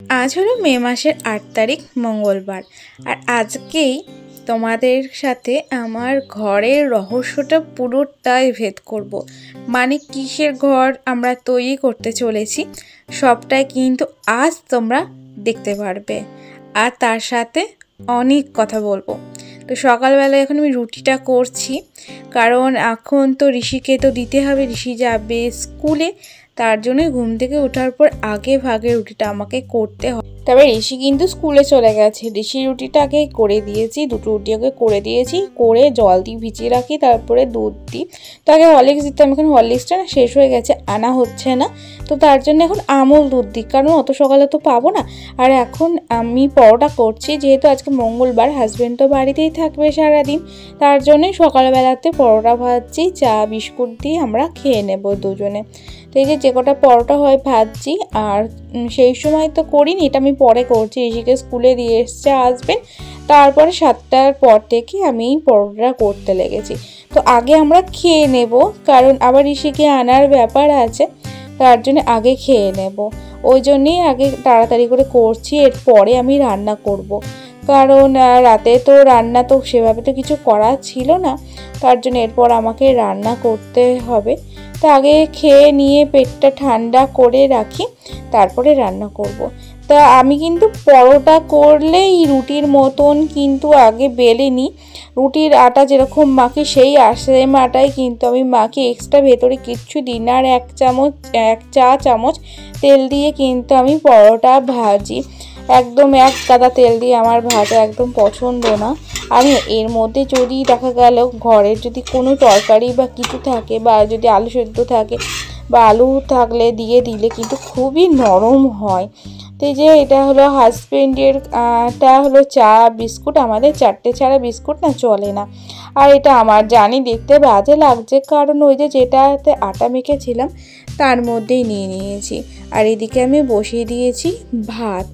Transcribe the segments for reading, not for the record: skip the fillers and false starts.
আজ হলো মে মাসের ৮ তারিখ মঙ্গলবার। আর আজকেই তোমাদের সাথে আমার ঘরের রহস্যটা পুরোটাই ভেদ করব। মানে কিসের ঘর আমরা তৈরি করতে চলেছি সবটাই কিন্তু আজ তোমরা দেখতে পারবে। আর তার সাথে অনেক কথা বলবো। তো সকালবেলা এখন আমি রুটিটা করছি, কারণ এখন তো ঋষিকে তো দিতে হবে, ঋষি যাবে স্কুলে। তার জন্য ঘুম থেকে ওঠার পর আগে ভাগে রুটিটা আমাকে করতে হয়। তবে ঋষি কিন্তু স্কুলে চলে গেছে, ঋষি রুটিটা আগে করে দিয়েছি, দুটো রুটি আগে করে দিয়েছি, করে জল দিয়ে ভিজিয়ে রাখি, তারপরে দুধ দিই। তো আগে হরলিক্স দিতাম, এখন হরলিক্সটা না শেষ হয়ে গেছে, আনা হচ্ছে না। তো তার জন্য এখন আমুল দুধ দিই, কারণ অত সকালে তো পাবো না। আর এখন আমি পরোটা করছি, যেহেতু আজকে মঙ্গলবার, হাজব্যান্ড তো বাড়িতেই থাকবে সারাদিন, তার জন্যই সকালবেলাতে পরোটা ভাজছি, চা বিস্কুট দিয়ে আমরা খেয়ে নেব দুজনে। তো এই যে কটা পরোটা হয় ভাজছি, আর সেই সময় তো করিনি, এটা আমি পরে করছি। ঋষিকে স্কুলে দিয়ে এসছে, আসবেন, তারপরে 7টার পর থেকে আমি পরোটা করতে লেগেছি। তো আগে আমরা খেয়ে নেব, কারণ আবার ঋষিকে আনার ব্যাপার আছে, তার জন্য আগে খেয়ে নেব। ওই জন্যেই আগে তাড়াতাড়ি করে করছি, এরপরে আমি রান্না করব। কারণ রাতে তো রান্না তো সেভাবে তো কিছু করা ছিল না, তার জন্য এরপর আমাকে রান্না করতে হবে। তা আগে খেয়ে নিয়ে পেটটা ঠান্ডা করে রাখি, তারপরে রান্না করব। তা আমি কিন্তু পরোটা করলে এই রুটির মতন কিন্তু আগে বেলে নিই। রুটির আটা যেরকম মাখি সেই সেম আটাই কিন্তু আমি মাখি, এক্সট্রা ভেতরে কিচ্ছু দিই না। আর 1 চা চামচ তেল দিয়ে কিন্তু আমি পরোটা ভাজি, একদম 1 গাদা তেল দিয়ে আমার ভাজা একদম পছন্দ না। আর এর মধ্যে যদি দেখা গেল ঘরের যদি কোনো তরকারি বা কিছু থাকে, বা যদি আলু সেদ্ধ থাকে বা আলু থাকলে দিয়ে দিলে কিন্তু খুবই নরম হয়। তো এই যে এটা হলো হাজব্যান্ডের, টা হলো চা বিস্কুট, আমাদের 4টে ছাড়া বিস্কুট না চলে না। আর এটা আমার জানি দেখতে বাজে লাগছে, কারণ ওই যে যেটাতে আটা মেখেছিলাম তার মধ্যেই নিয়ে নিয়েছি। আর এদিকে আমি বসিয়ে দিয়েছি ভাত,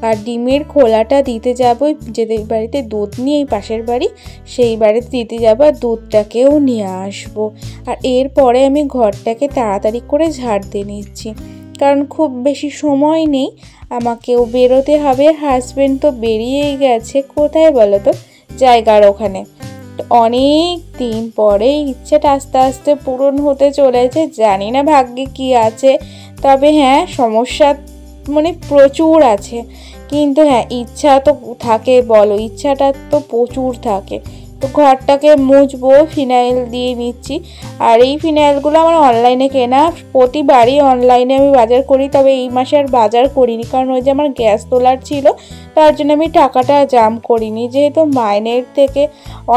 আর ডিমের খোলাটা দিতে যাবো যে বাড়িতে দুধ নিয়ে, এই পাশের বাড়ি, সেই বাড়িতে দিতে যাবো, আর দুধটাকেও নিয়ে আসবো। আর এরপরে আমি ঘরটাকে তাড়াতাড়ি করে ঝাড় দিয়ে নিচ্ছি, কারণ খুব বেশি সময় নেই, আমাকেও বেরোতে হবে। হাজব্যান্ড তো বেরিয়েই গেছে, কোথায় বলো তো, জায়গার ওখানে। অনেক দিন পরে ইচ্ছেটা আস্তে আস্তে পূরণ হতে চলেছে, জানি না ভাগ্যে কি আছে। তবে হ্যাঁ, সমস্যা মানে প্রচুর আছে, কিন্তু হ্যাঁ ইচ্ছা তো থাকে, বলো, ইচ্ছাটা তো প্রচুর থাকে। তো ঘরটাকে মুছবো, ফিনাইল দিয়ে নিচ্ছি। আর এই ফিনাইলগুলো আমার অনলাইনে কেনা, প্রতিবারই অনলাইনে আমি বাজার করি, তবে এই মাসে আর বাজার করিনি, কারণ ওই যে আমার গ্যাস তোলার ছিল, তার জন্য আমি টাকাটা জাম করিনি, যেহেতু মাইনের থেকে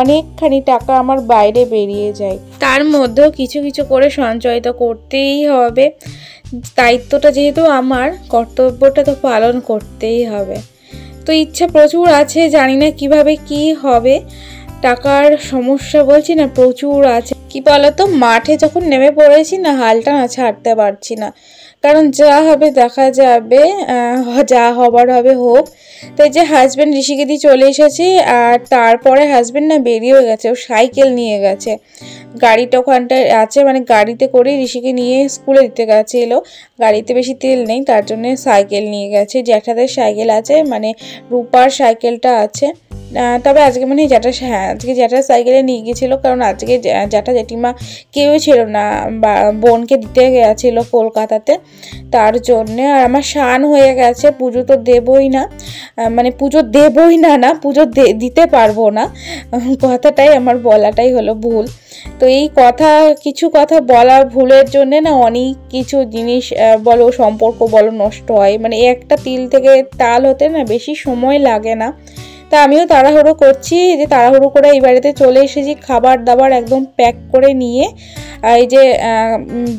অনেকখানি টাকা আমার বাইরে বেরিয়ে যায়, তার মধ্যেও কিছু কিছু করে সঞ্চয় তো করতেই হবে। দায়িত্বটা যেহেতু আমার, কর্তব্যটা তো পালন করতেই হবে। তো ইচ্ছা প্রচুর আছে, জানি না কিভাবে কি হবে। টাকার সমস্যা বলছি না, প্রচুর আছে। কি বলতো, মাঠে যখন নেমে পড়েছি না, হালটা না ছাড়তে পারছি না, কারণ যা হবে দেখা যাবে, যা হবার হবে হোক। তো এই যে হাজব্যান্ড ঋষিকে দিয়ে চলে এসেছে, আর তারপরে হাজব্যান্ড না বেরিয়েও গেছে, ও সাইকেল নিয়ে গেছে, গাড়িটা ওখানটায় আছে, মানে গাড়িতে করে ঋষিকে নিয়ে স্কুলে দিতে গেছিলো। গাড়িতে বেশি তেল নেই, তার জন্য সাইকেল নিয়ে গেছে। জ্যাঠাদের সাইকেল আছে, মানে রূপার সাইকেলটা আছে। তবে আজকে মানে আজকে জ্যাঠার সাইকেলে নিয়ে গিয়েছিলো, কারণ আজকে জ্যাঠা জেঠিমা কেউই ছিল না, বা বোনকে দিতে গেছিলো কলকাতাতে, তার জন্যে। আর আমার স্নান হয়ে গেছে, পুজো তো দেবই না, মানে পুজো দেবই না, পুজো দিতে পারবো না, কথাটাই আমার বলাটাই হলো ভুল। তো এই কিছু কথা বলা ভুলের জন্যে না অনেক কিছু জিনিস বলো, সম্পর্ক বলো, নষ্ট হয়। মানে একটা তিল থেকে তাল হতে না বেশি সময় লাগে না। তা আমিও তাড়াহুড়ো করছি, যে তাড়াহুড়ো করে এই বাড়িতে চলে এসেছি, খাবার দাবার একদম প্যাক করে নিয়ে। এই যে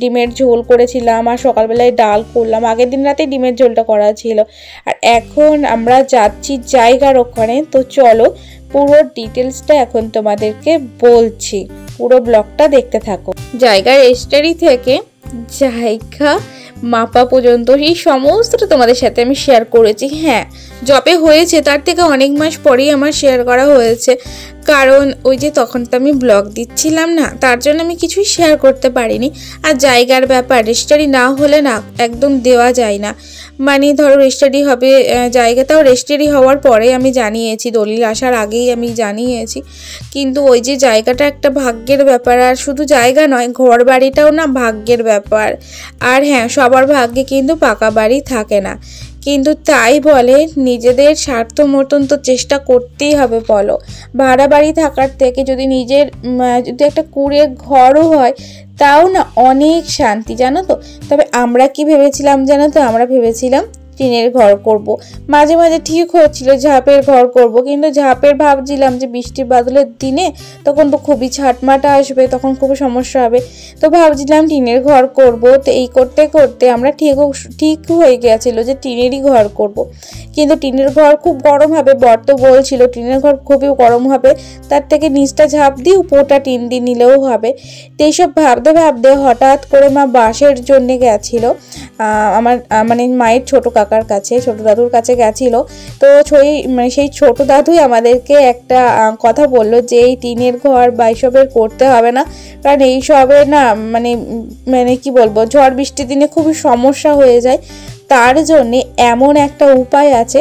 ডিমের ঝোল করেছিলাম, আর সকালবেলায় ডাল করলাম, আগের দিন রাতে ডিমের ঝোলটা করা ছিল। আর এখন আমরা যাচ্ছি জায়গার ওখানে। তো চলো পুরো ডিটেলসটা এখন তোমাদেরকে বলছি, পুরো ব্লগটা দেখতে থাকো। জায়গার রেজিস্ট্রি থেকে জায়গা মাপা পর্যন্ত এই সমস্তটা তোমাদের সাথে আমি শেয়ার করেছি। হ্যাঁ, জবে হয়েছে তার থেকে অনেক মাস পরেই আমার শেয়ার করা হয়েছে, কারণ ওই যে তখন তো আমি ব্লগ দিচ্ছিলাম না, তার জন্য আমি কিছুই শেয়ার করতে পারিনি। আর জায়গার ব্যাপার, রেজিস্ট্রি না হলে না একদম দেওয়া যায় না। মানে ধরো রেজিস্ট্রি হবে, জায়গাটাও রেজিস্ট্রি হওয়ার পরে আমি জানিয়েছি, দলিল আসার আগেই আমি জানিয়েছি। কিন্তু ওই যে জায়গাটা একটা ভাগ্যের ব্যাপার, আর শুধু জায়গা নয়, ঘর বাড়িটাও না ভাগ্যের ব্যাপার। আর হ্যাঁ, সবার ভাগ্যে কিন্তু পাকা বাড়ি থাকে না। কিন্তু তাই বলে নিজেদের স্বার্থ মতন তো চেষ্টা করতেই হবে বলো। ভাড়া বাড়ি থাকার থেকে যদি নিজের যদি একটা কুঁড়ে ঘরও হয়, তাও না অনেক শান্তি, জানো তো। তবে আমরা কি ভেবেছিলাম জানো তো, আমরা ভেবেছিলাম টিনের ঘর করব। মাঝে মাঝে ঠিক হচ্ছিল ঝাঁপের ঘর করব, কিন্তু ঝাঁপের ভাবছিলাম যে বৃষ্টি বাদলের দিনে তখন তো খুবই ছাটমাটা আসবে, তখন খুব সমস্যা হবে। তো ভাবছিলাম টিনের ঘর করব। তো এই করতে করতে আমরা ঠিক হয়ে গিয়েছিল যে টিনেরই ঘর করব। কিন্তু টিনের ঘর খুব গরম হবে, বর তো বলছিল টিনের ঘর খুবই গরম হবে, তার থেকে নিচটা ঝাঁপ দিয়ে উপরটা টিন দিয়ে নিলেও হবে। তো এইসব ভাবতে ভাবতে হঠাৎ করে মা বাঁশের জন্যে গেছিলো আমার মানে মায়ের ছোট কাকার কাছে, ছোট দাদুর কাছে গেছিল। তো সেই ছোট দাদুই আমাদেরকে একটা কথা বললো যে এই টিনের ঘর বা এইসবের করতে হবে না, কারণ এইসবে না মানে মানে কি বলবো, ঝড় বৃষ্টির দিনে খুবই সমস্যা হয়ে যায়। তার জন্যে এমন একটা উপায় আছে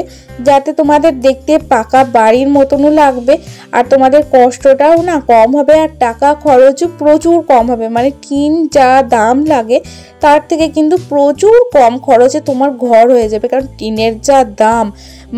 যাতে তোমাদের দেখতে পাকা বাড়ির মতনও লাগবে, আর তোমাদের কষ্টটাও না কম হবে, আর টাকা খরচও প্রচুর কম হবে। মানে টিন যা দাম লাগে তার থেকে কিন্তু প্রচুর কম খরচে তোমার ঘর হয়ে যাবে। কারণ টিনের যা দাম,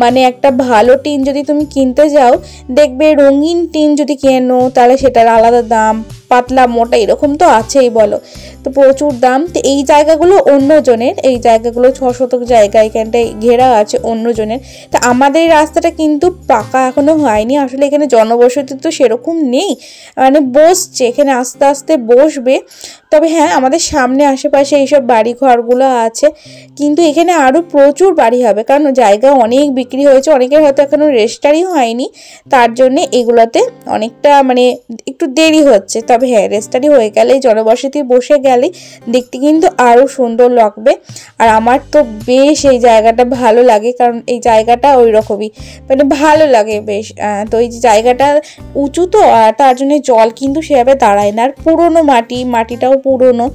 মানে একটা ভালো টিন যদি তুমি কিনতে যাও, দেখবে রঙিন টিন যদি কেনো তাহলে সেটার আলাদা দাম, পাতলা মোটা এরকম তো আছেই বলো, তো প্রচুর দাম। তো এই জায়গাগুলো অন্যজনের, এই জায়গাগুলো 6 শতক জায়গা এখানটায় ঘেরা আছে অন্যজনের। তা আমাদের রাস্তাটা কিন্তু পাকা এখনো হয়নি, আসলে এখানে জনবসতি তো সেরকম নেই, মানে বসছে, এখানে আস্তে আস্তে বসবে। তবে হ্যাঁ, আমাদের সামনে আশেপাশে এইসব বাড়ি ঘরগুলো আছে, কিন্তু এখানে আরও প্রচুর বাড়ি হবে, কারণ জায়গা অনেক বিক্রি হয়েছে, অনেকের হয়তো এখনও রেজিস্ট্রি হয়নি, তার জন্যে এগুলোতে অনেকটা মানে একটু দেরি হচ্ছে। তবে হ্যাঁ, রেজিস্ট্রি হয়ে গেলে, জনবসতি বসে গেলে দেখতে কিন্তু আরও সুন্দর লাগবে। আর আমার তো বেশ এই জায়গাটা ভালো লাগে, কারণ এই জায়গাটা ওই রকমই মানে ভালো লাগে বেশ। তো এই জায়গাটা উঁচু তো, আর তার জন্য জল কিন্তু সেভাবে দাঁড়ায় না, আর পুরোনো মাটিটাও পুরোনো।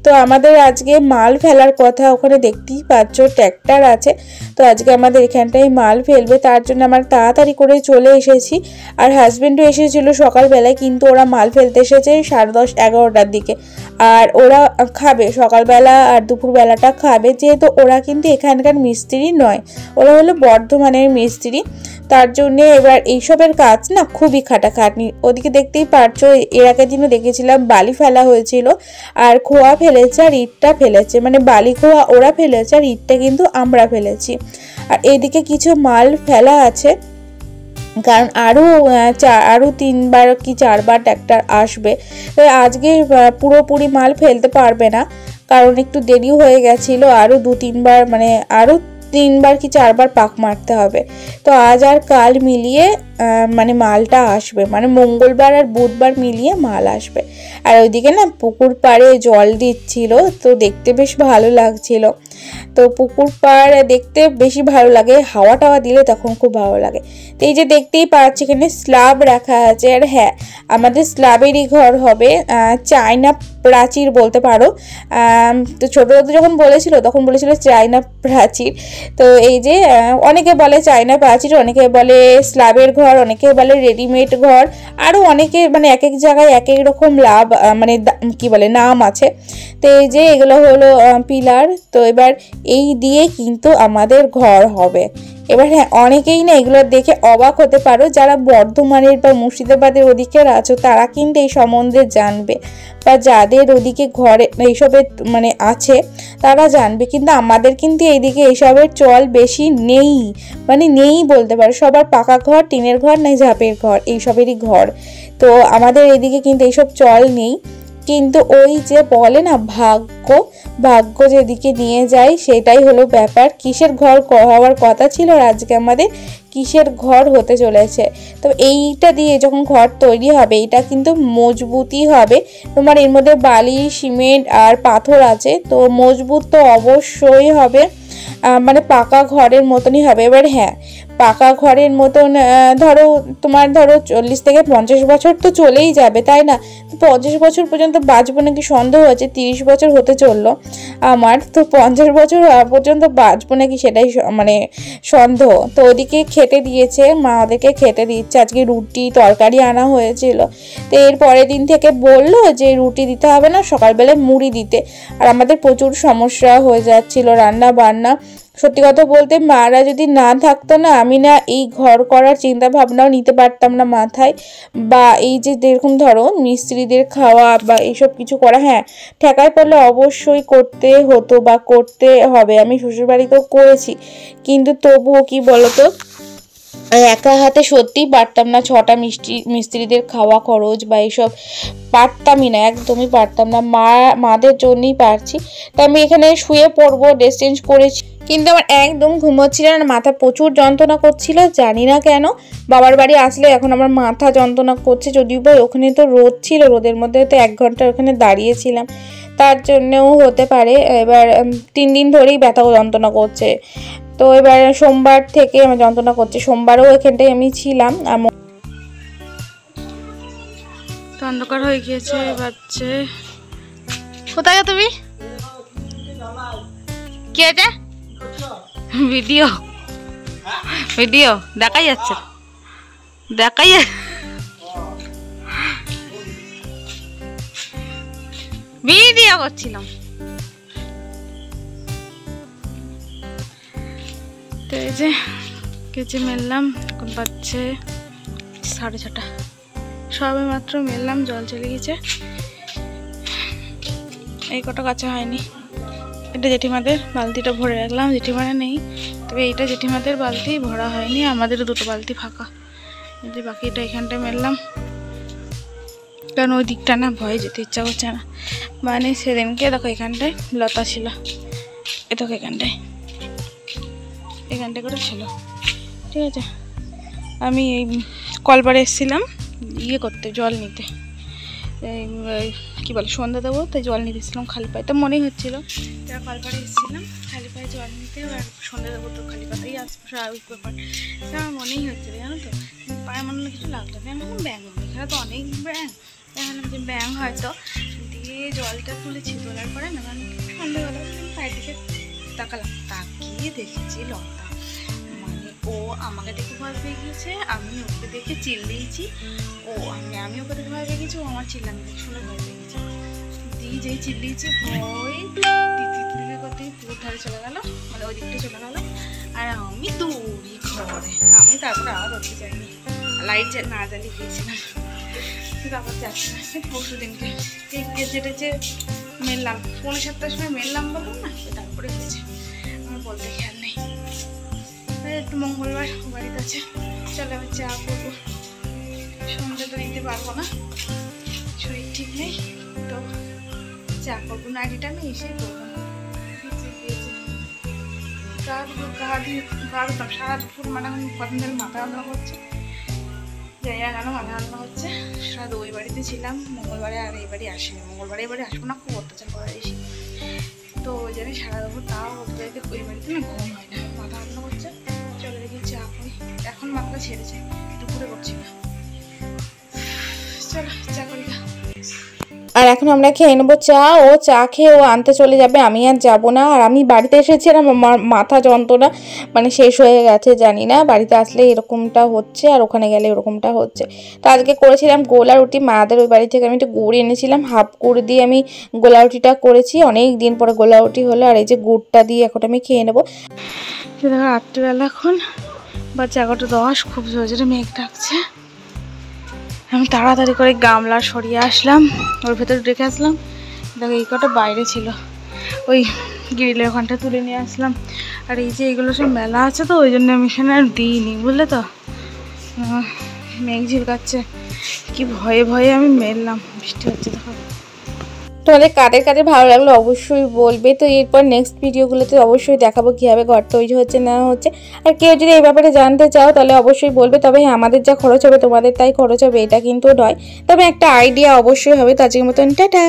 তো আমাদের আজকে মাল ফেলার কথা, ওখানে দেখতেই পাচ্ছ ট্র্যাক্টর আছে। তো আজকে আমাদের এখানটায় মাল ফেলবে, তার জন্য আমরা তাড়াতাড়ি করে চলে এসেছি। আর হাজব্যান্ডও এসেছিলো সকালবেলায়, কিন্তু ওরা মাল ফেলতে এসেছে 10:30 11টার দিকে। আর ওরা খাবে সকালবেলা আর দুপুরবেলাটা খাবে, যেহেতু ওরা কিন্তু এখানকার মিস্ত্রি নয়, ওরা হলো বর্ধমানের মিস্ত্রি। তার জন্যে এবার এইসবের কাজ না খুবই খাটাখাটনি। ওদিকে দেখতেই পারছো, এর আগের দিনও দেখেছিলাম বালি ফেলা হয়েছিল, আর খোয়া ফেলেছে আর ইটটা ফেলেছে, মানে বালি খোয়া ওরা ফেলেছে আর ইটটা কিন্তু আমরা ফেলেছি। আর এদিকে কিছু মাল ফেলা আছে, কারণ আরও 3বার কি 4বার ট্র্যাক্টর আসবে। তো আজকে পুরোপুরি মাল ফেলতে পারবে না, কারণ একটু দেরি হয়ে গেছিলো, আরও 2-3বার মানে আরও 3বার কি 4বার পাক মারতে হবে। তো আজ আর কাল মিলিয়ে মানে মালটা আসবে, মানে মঙ্গলবার আর বুধবার মিলিয়ে মাল আসবে। আর ওইদিকে না পুকুর পাড়ে জল দিচ্ছিল, তো দেখতে বেশ ভালো লাগছিল। তো পুকুর পাড় দেখতে বেশি ভালো লাগে, হাওয়া টাওয়া দিলে তখন খুব ভালো লাগে। তো এই যে দেখতেই পাচ্ছি এখানে স্ল্যাব রাখা আছে, আর হ্যাঁ, আমাদের স্ল্যাবেরই ঘর হবে, চায়না প্রাচীর বলতে পারো। তো ছোটো যখন বলেছিল তখন বলেছিল চায়না প্রাচীর। তো এই যে অনেকে বলে চায়না প্রাচীর, অনেকে বলে স্ল্যাবের ঘর, অনেকে বলে রেডিমেড ঘর, আরও অনেকে মানে এক এক জায়গায় এক এক রকম মানে কি বলে নাম আছে। তো এই যে এগুলো হলো পিলার। তো এবার এই দিয়ে কিন্তু আমাদের ঘর হবে। এবার হ্যাঁ, অনেকেই না এগুলো দেখে অবাক হতে পারো, যারা বর্ধমানের বা মুর্শিদাবাদের ওদিকের আছো তারা কিন্তু এই সম্বন্ধে জানবে, বা যাদের ওদিকে ঘরে এইসবের মানে আছে তারা জানবে। কিন্তু আমাদের কিন্তু এইদিকে এইসবের চল বেশি নেই, মানে নেই বলতে পারো। সবার পাকা ঘর, টিনের ঘর, নাই ঝাঁপের ঘর, এইসবেরই ঘর। তো আমাদের এদিকে কিন্তু এইসব চল নেই। কিন্তু ওই যে বলে না ভাগ্য যেদিকে নিয়ে যায় সেটাই হলো ব্যাপার। কিসের ঘর হওয়ার কথা ছিল আজকে আমাদের, কিসের ঘর হতে চলেছে। তো এইটা দিয়ে যখন ঘর তৈরি হবে, এটা কিন্তু মজবুতই হবে। তোমার এর মধ্যে বালি, সিমেন্ট আর পাথর আছে, তো মজবুত তো অবশ্যই হবে, মানে পাকা ঘরের মতনই হবে। এবার হ্যাঁ, পাকা ঘরের মতন ধরো 40 থেকে 50 বছর তো চলেই যাবে, তাই না? 50 বছর পর্যন্ত বাঁচবো নাকি সন্দেহ আছে। 30 বছর হতে চললো আমার, তো 50 বছর পর্যন্ত বাঁচবো নাকি সেটাই মানে সন্দেহ। তো ওদিকে খেতে দিয়েছে, মা ওদেরকে খেতে দিচ্ছে। আজকে রুটি তরকারি আনা হয়েছিল, তো এর পরের দিন থেকে বললো যে রুটি দিতে হবে না, সকালবেলায় মুড়ি দিতে। আর আমাদের প্রচুর সমস্যা হয়ে যাচ্ছিল রান্না বান্না। সত্যি কথা বলতে মারা যদি না থাকতো না, আমি না এই ঘর করার চিন্তা ভাবনাও নিতে পারতাম না মাথায়। বা এই যে যেরকম ধরো মিস্ত্রিদের খাওয়া বা এইসব কিছু করা, হ্যাঁ ঠেকায় পড়লে অবশ্যই করতে হতো বা করতে হবে। আমি শ্বশুরবাড়িতেও করেছি, কিন্তু তবুও কি বলতো, একা হাতে সত্যিই পারতাম না 6টা মিস্ত্রিদের খাওয়া খরচ বা এইসব পারতামই না, একদমই পারতাম না। মাদের জন্যই পারছি। তো আমি এখানে শুয়ে পড়বো, ড্রেস চেঞ্জ করেছি, কিন্তু আমার একদম ঘুমোচ্ছিল না, মাথা প্রচুর যন্ত্রণা করছিল, জানি না কেন। বাবার বাড়ি আসলে এখন আমার মাথা যন্ত্রণা করছে, যদিও বা ওখানে তো রোদ ছিল, রোদের মধ্যে তো 1 ঘন্টা ওখানে দাঁড়িয়েছিলাম, তার জন্যও হতে পারে। এবার 3 দিন ধরেই ব্যথা যন্ত্রণা করছে। তো এবার সোমবার থেকে আমার যন্ত্রণা করছে, সোমবারও এখানটায় আমি ছিলাম। অন্ধকার হয়ে গিয়েছে, বাচ্চা কোথায় তুমি? কি আছে? ভিডিও ভিডিও দেখাই যাচ্ছে, দেখাই ভিডিও করছিলাম। তো এই যে কেচে মেললাম, এখন বাজছে 6:30, সবে মাত্র মেললাম, জল চলে গেছে। এই কটা কাঁচা হয়নি। এটা জেঠিমাদের বালতিটা ভরে রাখলাম, জেঠিমারা নেই, তবে এইটা জেঠিমাদের বালতি ভরা হয়নি, আমাদের 2টো বালতি ফাঁকা। এই যে বাকিটা এখানটায় মেললাম, কারণ ওই দিকটা না ভয়ে যেতে ইচ্ছা করছে না। মানে সেদিনকে দেখো এখানটায় লতা ছিল, এ দেখো এখানটায় করে ছিল, ঠিক আছে। আমি এই কলপাড়ে এসেছিলাম ইয়ে করতে, জল নিতে, কি বলে সন্ধ্যা দেবো, তাই জল নিতে এসেছিলাম খালি পায়ে, তো মনেই হচ্ছিলো কলপাড়ে এসেছিলাম খালি পায়ে জল নিতে, আর সন্ধ্যা দেবো তো খালি পাতেই আসবো, স্বাভাবিক ব্যাপার। আমার মনেই হচ্ছিলো, জানো তো, পায়ে মনে হলো কিছু লাগলো না। আমি এখন ব্যাং, এখানে তো অনেক ব্যাং, দেখালাম যে ব্যাং হয়তো, দিয়ে জলটা তুলেছি, তোলার পরে না মানে সন্ধ্যাবেলা পায়ের দিকে তাকালাম, তাকিয়ে দেখেছি লতা। মানে ও আমাকে দেখে ভয় পেয়ে গিয়েছে, আমি ওকে দেখে চিল্লিয়েছি, আমি ওকে দেখে ভয় পেয়ে গেছি, ও আমার চিল্লামি দেখে শুনে ভয় পেয়ে গেছি। দিয়ে যেই চিল্লিয়েছি ভয় দিতে করতেই পুকুর ধারে চলে গেল, মানে ওই দিকটা চলে গেল, আর আমি দৌড়ি ঘরে। আমি তারপরে আর উঠতে যাইনি, লাইট না জ্বালিয়ে গিয়েছিলাম, কিন্তু আবার যাচ্ছি না। পরশু দিনকে যেটা মেললাম 7:45 সময় মেললাম বললাম না, তারপরে হয়েছে, আমার বলতে খেয়াল নেই। একটু মঙ্গলবার বাড়িতে আছে, চলো আমি চা করবো, সন্ধ্যা তো দিতে পারবো না, শরীর ঠিক নেই, তো চা করবো। নাইটিটা আমি এসেই করবো, সারা দুপুর মানে কদিন ধরে মাথা রান্না করছে, জায়গা কেন মাথা রান্না হচ্ছে। সারা ওই বাড়িতে ছিলাম মঙ্গলবারে, আর এই বাড়ি আসিনি, মঙ্গলবারে এই বাড়ি আসবো না, খুব অত্যাচার করা এসে, তো ওই জন্য সারা দুপুর তাও ওদের ওই বাড়িতে না ঘুম হয় না, মাথা রান্না করছে। চলে দেখি চা করি, এখন মাথাটা ছেড়েছে, দুপুরে করছি না, চলো চা করি। আর এখন আমরা খেয়ে নেবো চা, ও চা খেয়ে ও আনতে চলে যাবে, আমি আর যাবো না। আর আমি বাড়িতে এসেছিলাম, আমার মাথা যন্ত্রণা মানে শেষ হয়ে গেছে, জানি না বাড়িতে আসলে এরকমটা হচ্ছে আর ওখানে গেলে এরকমটা হচ্ছে। তো আজকে করেছিলাম গোলা রুটি, মাদের ওই বাড়ি থেকে আমি একটু গুড় এনেছিলাম, হাফ গুড় দিয়ে আমি গোলা রুটিটা করেছি, অনেক দিন পরে গোলা রুটি হলো। আর এই যে গুড়টা দিয়ে এখন আমি খেয়ে নেবো। দেখো রাত্রিবেলা এখন বাজে 11:10, খুব জোরে জোরে মেঘ ডাকছে। আমি তাড়াতাড়ি করে গামলা সরিয়ে আসলাম, ওর ভেতরে রেখে আসলাম। দেখো এই কটা বাইরে ছিল, ওই গ্রিলের ওখানটা তুলে নিয়ে আসলাম। আর এই যে এইগুলো সব মেলা আছে, তো ওই জন্য আমি এখানে আর দিইনি, বুঝলে তো। মেঘ ঝিলকাচ্ছে, কি ভয়ে ভয়ে আমি মেললাম, বৃষ্টি হচ্ছে দেখো। তোমাদের কাদের কাদের ভালো লাগলো অবশ্যই বলবে। তো এরপর নেক্সট ভিডিওগুলোতে অবশ্যই দেখাবো কীভাবে ঘর তৈরি হচ্ছে না হচ্ছে। আর কেউ যদি এই ব্যাপারে জানতে চাও তাহলে অবশ্যই বলবে। তবে আমাদের যা খরচ হবে তোমাদের তাই খরচ হবে এটা কিন্তু নয়, তবে একটা আইডিয়া অবশ্যই হবে। তো আজকের মতন টাটা।